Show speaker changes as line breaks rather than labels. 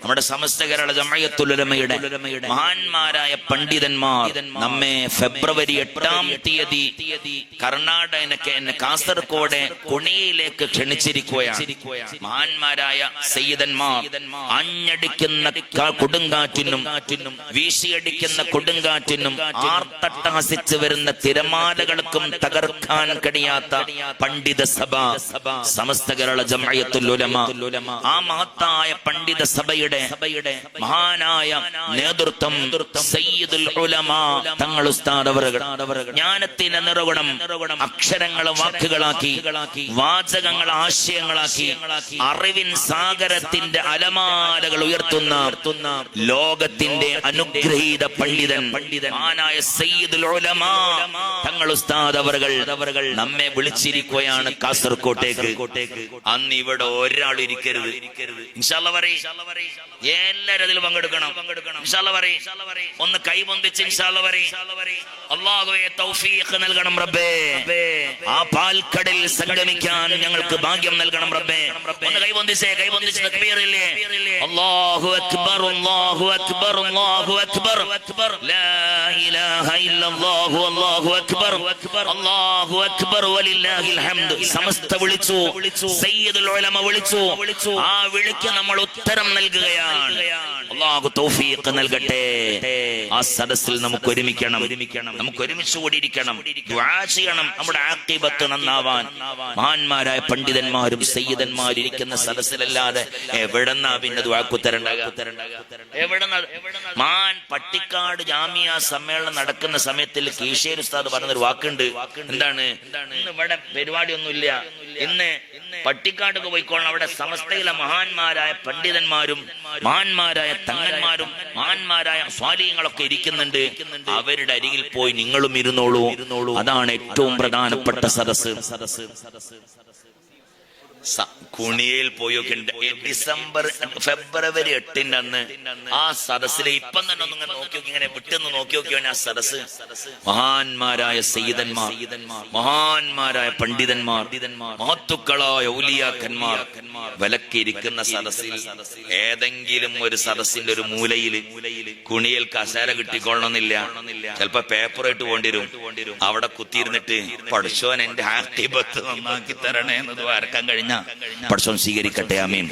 നമ്മുടെ സമസ്ത കേരള ജംഇയ്യത്തുൽ ഉലമയുടെ മഹാന്മാരായ പണ്ഡിതന്മാർ നമ്മെ ഫെബ്രുവരി 8-ാം തീയതി കർണാടക കാസർഗോഡ് കുണിയയിലേക്ക് ക്ഷണിച്ചിരിക്കുകയാണ്. മഹാന്മാരായ സയ്യിദന്മാർ ആഞ്ഞടിക്കുന്ന കൊടുങ്കാറ്റിനും വീശിയടിക്കുന്ന കൊടുങ്കാറ്റിനും ആർത്തട്ടഹസിച്ച് വരുന്ന തിരമാലകൾക്കും തകർക്കാൻ കഴിയാത്ത പണ്ഡിത സഭ സമസ്ത കേരള ജംഇയ്യത്തുൽ ഉലമ. ആ മഹത്തായ പണ്ഡിത സഭയുടെ മഹാനായ നേതൃത്വം സയ്യിദുൽ ഉലമ തങ്ങൾ ഉസ്താദ് അവറുകൾ ജ്ഞാനത്തിന്റെ നിറകുണം അക്ഷരങ്ങളെ വാക്കുകളാക്കി, വാചകങ്ങൾ ആശയങ്ങളാക്കി, അറിവിൻ സാഗരത്തിന്റെ അലമാലകൾ ഉയർത്തുന്ന ലോകത്തിന്റെ അനുഗ്രഹീത പണ്ഡിതൻ മഹാനായ സയ്യിദുൽ ഉലമ തങ്ങൾ ഉസ്താദ് അവറുകൾ നമ്മെ വിളിച്ചിരിക്കുകയാണ് കാസർകോട്ടേക്ക്. അന്ന് ഇവിടെ ഒരാൾ ഇരിക്കരുത്. ഇൻഷാ അല്ലാഹ് പറയ്, എല്ലാവരും അതിൽ പങ്കെടുക്കണം. ഇൻഷാ അല്ലാഹ് പറയ്, ഒന്ന് കൈപൊന്തിച്ച് ഇൻഷാ അല്ലാഹ് പറയ്. അല്ലാഹുവേ തൗഫീഖ് നൽകണം റബ്ബേ. ആ പാൽക്കടലിൽ സംഗമിക്കാൻ ഞങ്ങൾക്ക് ഭാഗ്യം നൽകണം റബ്ബേ. ഒന്ന് കൈപൊന്തിച്ച് തക്ബീറില്ലേ? അല്ലാഹു അക്ബർ, അല്ലാഹു അക്ബർ, അല്ലാഹു അക്ബർ, ലാ ഇലാഹ ഇല്ലല്ലാഹു, അല്ലാഹു അക്ബർ, അല്ലാഹു അക്ബർ വലില്ലാഹിൽ ഹംദ്. സമസ്ത വിളിച്ചു, സയ്യിദുൽ ഉലമ വിളിച്ചു. ആ വിളിക്ക് നമ്മൾ ഉത്തരം നൽകുകയാണ്. അല്ലാഹു തൗഫീഖ് നൽകട്ടെ. ആ സദസ്സിൽ നമുക്ക് ഒരുമിക്കണം, നമുക്ക് ഒരുമിച്ച് കൂടിയിരിക്കണം, ദുആ ചെയ്യണം നമ്മുടെ ആഖിബത്ത് നന്നാവാൻ. മഹാന്മാരായ പണ്ഡിതന്മാരും സയ്യിദന്മാരും ഇരിക്കുന്ന സദസ്സിലല്ലാതെ എവിടെന്നാ പിന്നെ ദുആക്ക് ഉത്തരം എവിടെന്നാ? പട്ടിക്കാട് ജാമിയ സമ്മേളനം നടക്കുന്ന സമയത്തിൽ കീശേരി ഉസ്താദ് പറഞ്ഞൊരു വാക്കുണ്ട്. എന്താണ്? ഇന്ന് ഇവിടെ പരിപാടിയൊന്നുമില്ല, ഇന്ന് പട്ടിക്കാട്ടൊക്കെ പോയിക്കോളണം. അവിടെ സമസ്തയിലെ മഹാന്മാരായ പണ്ഡിതന്മാരും മഹാന്മാരായ തങ്ങന്മാരും മഹാന്മാരായ സ്വാലിഹ്യങ്ങളൊക്കെ ഇരിക്കുന്നുണ്ട്. അവരുടെ അരികിൽ പോയി നിങ്ങളും ഇരുന്നോളൂ. അതാണ് ഏറ്റവും പ്രധാനപ്പെട്ട സദസ്സ്. കുണിയയിൽ പോയൊക്കെ ഫെബ്രുവരി 8-ന്റെ അന്ന് ആ സദസ്സിലെ ഇപ്പം തന്നെ ഒന്ന് നോക്കി ഇങ്ങനെ വിട്ടെന്ന് നോക്കി നോക്കിയാണ് ആ സദസ്സ്. മഹാന്മാരായ സയ്യിദന്മാർ, മഹാന്മാരായ പണ്ഡിതന്മാർ, മഹത്തുക്കളായ ഔലിയാക്കന്മാർ വിലക്കിയിരിക്കുന്ന സദസ്സിൽ ഏതെങ്കിലും ഒരു സദസ്സിന്റെ ഒരു മൂലയില് കുണിയൽ കസേര കിട്ടിക്കൊള്ളണമെന്നില്ല. ചിലപ്പോ പേപ്പറായിട്ട് പോണ്ടിരും. അവിടെ കുത്തിയിരുന്നിട്ട് പഠിച്ചോൻ എന്റെ ആഖിബത്ത് നന്നാക്കി തരണേ എന്നത് വരക്കാൻ കഴിഞ്ഞ പഠിച്ചോൻ സ്വീകരിക്കട്ടെ. ആമീൻ.